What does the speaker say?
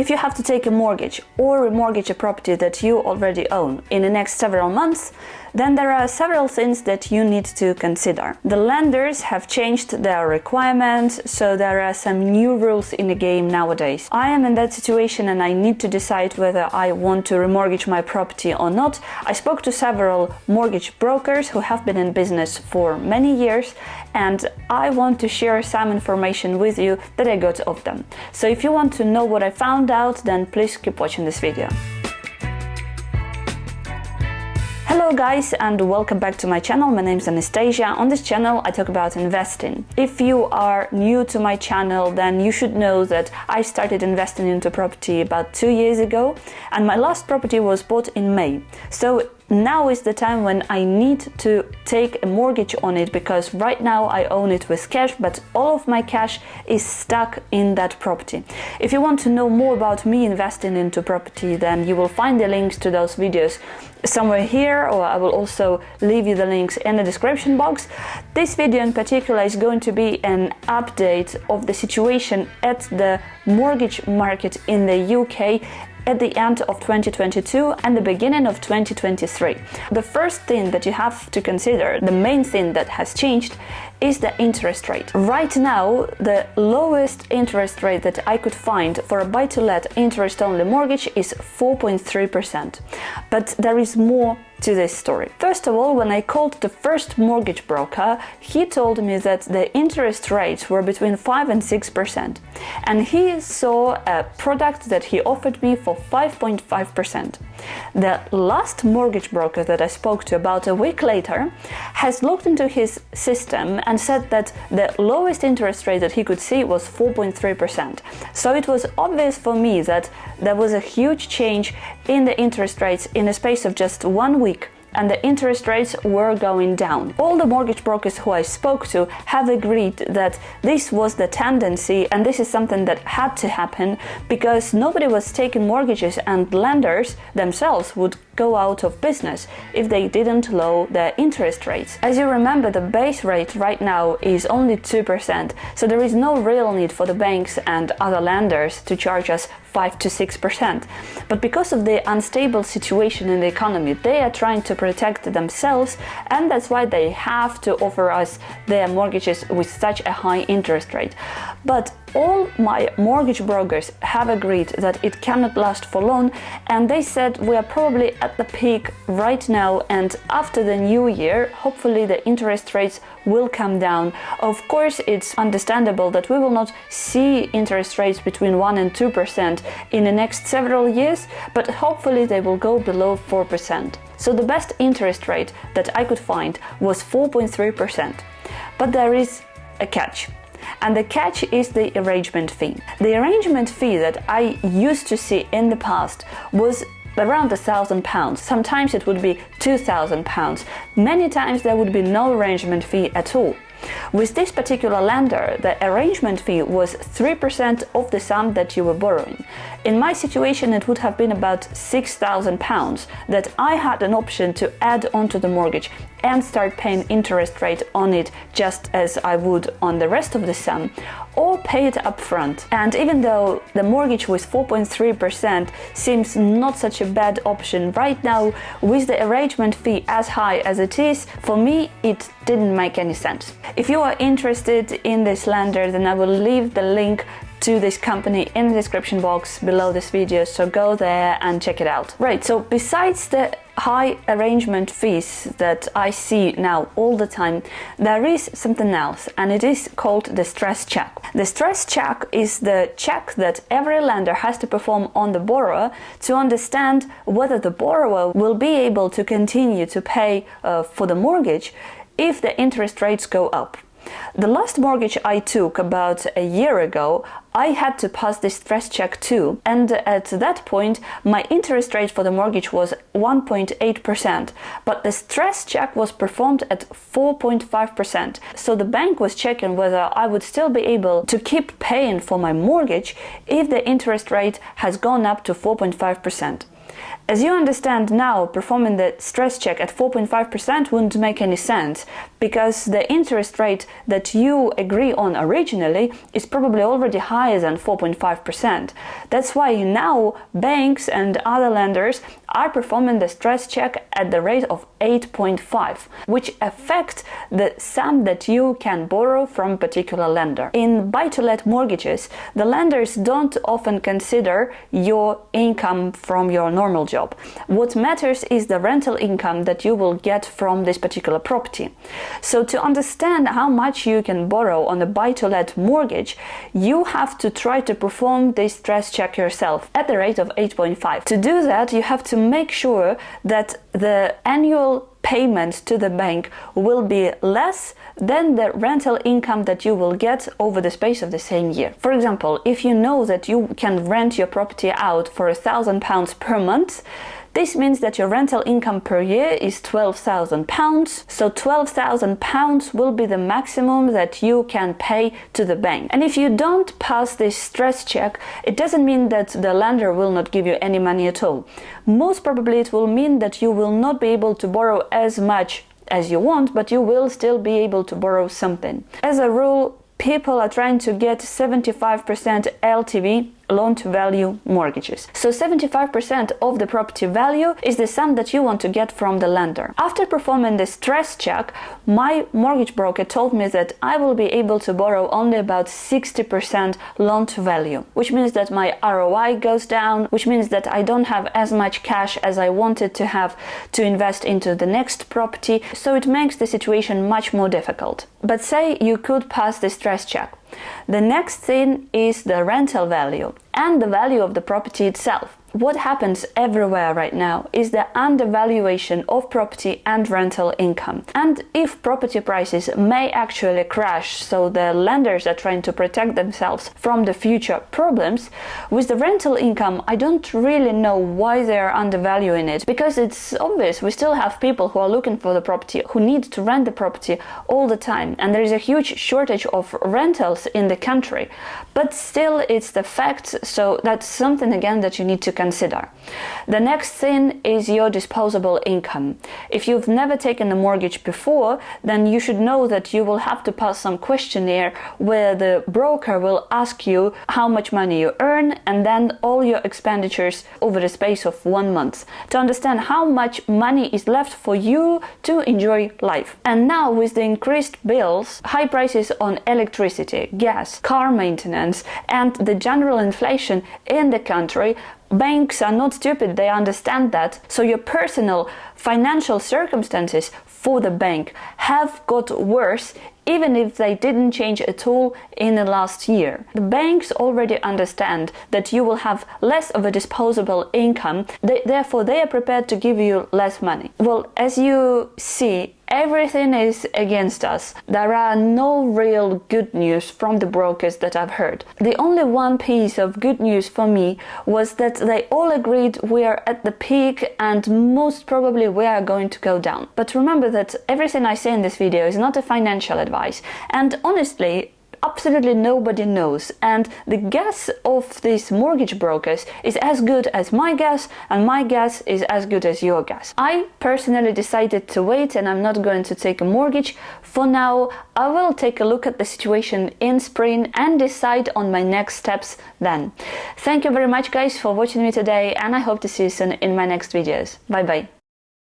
If you have to take a mortgage or remortgage a property that you already own in the next several months, then there are several things that you need to consider. The lenders have changed their requirements, so there are some new rules in the game nowadays. I am in that situation and I need to decide whether I want to remortgage my property or not. I spoke to several mortgage brokers who have been in business for many years, and I want to share some information with you that I got of them. So if you want to know what I found out, then please keep watching this video. Hello guys, and welcome back to my channel. My name is Anastasia. On this channel I talk about investing. If you are new to my channel, then you should know that I started investing into property about 2 years ago, and my last property was bought in May. So now is the time when I need to take a mortgage on it, because right now I own it with cash, but all of my cash is stuck in that property. If you want to know more about me investing into property, then you will find the links to those videos somewhere here, or I will also leave you the links in the description box. This video in particular is going to be an update of the situation at the mortgage market in the UK at the end of 2022 and the beginning of 2023. The first thing that you have to consider, the main thing that has changed, is the interest rate. Right now, the lowest interest rate that I could find for a buy-to-let interest-only mortgage is 4.3%. But there is more to this story. First of all, when I called the first mortgage broker, he told me that the interest rates were between 5 and 6%. And he saw a product that he offered me for 5.5%. The last mortgage broker that I spoke to about a week later has looked into his system and said that the lowest interest rate that he could see was 4.3%. So it was obvious for me that there was a huge change in the interest rates in a space of just 1 week, and the interest rates were going down. All the mortgage brokers who I spoke to have agreed that this was the tendency, and this is something that had to happen because nobody was taking mortgages, and lenders themselves would go out of business if they didn't lower their interest rates. As you remember, the base rate right now is only 2%, so there is no real need for the banks and other lenders to charge us 5 to 6%. But because of the unstable situation in the economy, they are trying to protect themselves, and that's why they have to offer us their mortgages with such a high interest rate. But all my mortgage brokers have agreed that it cannot last for long, and they said we are probably at the peak right now, and after the new year, hopefully the interest rates will come down. Of course, it's understandable that we will not see interest rates between 1 and 2% in the next several years, but hopefully they will go below 4%. So the best interest rate that I could find was 4.3%. But there is a catch. And the catch is the arrangement fee. The arrangement fee that I used to see in the past was around £1,000. Sometimes it would be £2,000. Many times there would be no arrangement fee at all. With this particular lender, the arrangement fee was 3% of the sum that you were borrowing. In my situation, it would have been about £6,000 that I had an option to add onto the mortgage and start paying interest rate on it just as I would on the rest of the sum, or pay it up front. And even though the mortgage with 4.3% seems not such a bad option right now, with the arrangement fee as high as it is, for me it didn't make any sense. If you are interested in this lender, then I will leave the link to this company in the description box below this video, so go there and check it out. Right, so besides the high arrangement fees that I see now all the time, there is something else, and it is called the stress check. The stress check is the check that every lender has to perform on the borrower to understand whether the borrower will be able to continue to pay for the mortgage if the interest rates go up. The last mortgage I took about a year ago, I had to pass this stress check too, and at that point my interest rate for the mortgage was 1.8%, but the stress check was performed at 4.5%. So the bank was checking whether I would still be able to keep paying for my mortgage if the interest rate has gone up to 4.5%. As you understand now, performing the stress check at 4.5% wouldn't make any sense, because the interest rate that you agree on originally is probably already higher than 4.5%. That's why now banks and other lenders are performing the stress check at the rate of 8.5, which affects the sum that you can borrow from a particular lender. In buy-to-let mortgages, the lenders don't often consider your income from your normal job. What matters is the rental income that you will get from this particular property. So to understand how much you can borrow on a buy-to-let mortgage, you have to try to perform this stress check yourself at the rate of 8.5. To do that, you have to make sure that the annual payment to the bank will be less than the rental income that you will get over the space of the same year. For example, if you know that you can rent your property out for £1,000 per month, this means that your rental income per year is £12,000, so £12,000 will be the maximum that you can pay to the bank. And if you don't pass this stress check, it doesn't mean that the lender will not give you any money at all. Most probably it will mean that you will not be able to borrow as much as you want, but you will still be able to borrow something. As a rule, people are trying to get 75% LTV, loan-to-value mortgages. So 75% of the property value is the sum that you want to get from the lender. After performing the stress check, my mortgage broker told me that I will be able to borrow only about 60% loan-to-value, which means that my ROI goes down, which means that I don't have as much cash as I wanted to have to invest into the next property, so it makes the situation much more difficult. But say you could pass the stress check. The next thing is the rental value and the value of the property itself. What happens everywhere right now is the undervaluation of property and rental income. And if property prices may actually crash, so the lenders are trying to protect themselves from the future problems, with the rental income, I don't really know why they are undervaluing it, because it's obvious we still have people who are looking for the property, who need to rent the property all the time, and there is a huge shortage of rentals in the country. But still, it's the fact, so that's something again that you need to consider. The next thing is your disposable income. If you've never taken a mortgage before, then you should know that you will have to pass some questionnaire where the broker will ask you how much money you earn and then all your expenditures over the space of 1 month to understand how much money is left for you to enjoy life. And now with the increased bills, high prices on electricity, gas, car maintenance, and the general inflation in the country, banks are not stupid, they understand that. So your personal financial circumstances for the bank have got worse, even if they didn't change at all in the last year. The banks already understand that you will have less of a disposable income, therefore they are prepared to give you less money. Well, as you see, everything is against us. There are no real good news from the brokers that I've heard. The only one piece of good news for me was that they all agreed we are at the peak and most probably we are going to go down. But remember that everything I say in this video is not a financial advice, and honestly, absolutely nobody knows, and the guess of these mortgage brokers is as good as my guess, and my guess is as good as your guess. I personally decided to wait, and I'm not going to take a mortgage for now. I will take a look at the situation in spring and decide on my next steps then. Thank you very much guys for watching me today, and I hope to see you soon in my next videos. Bye bye.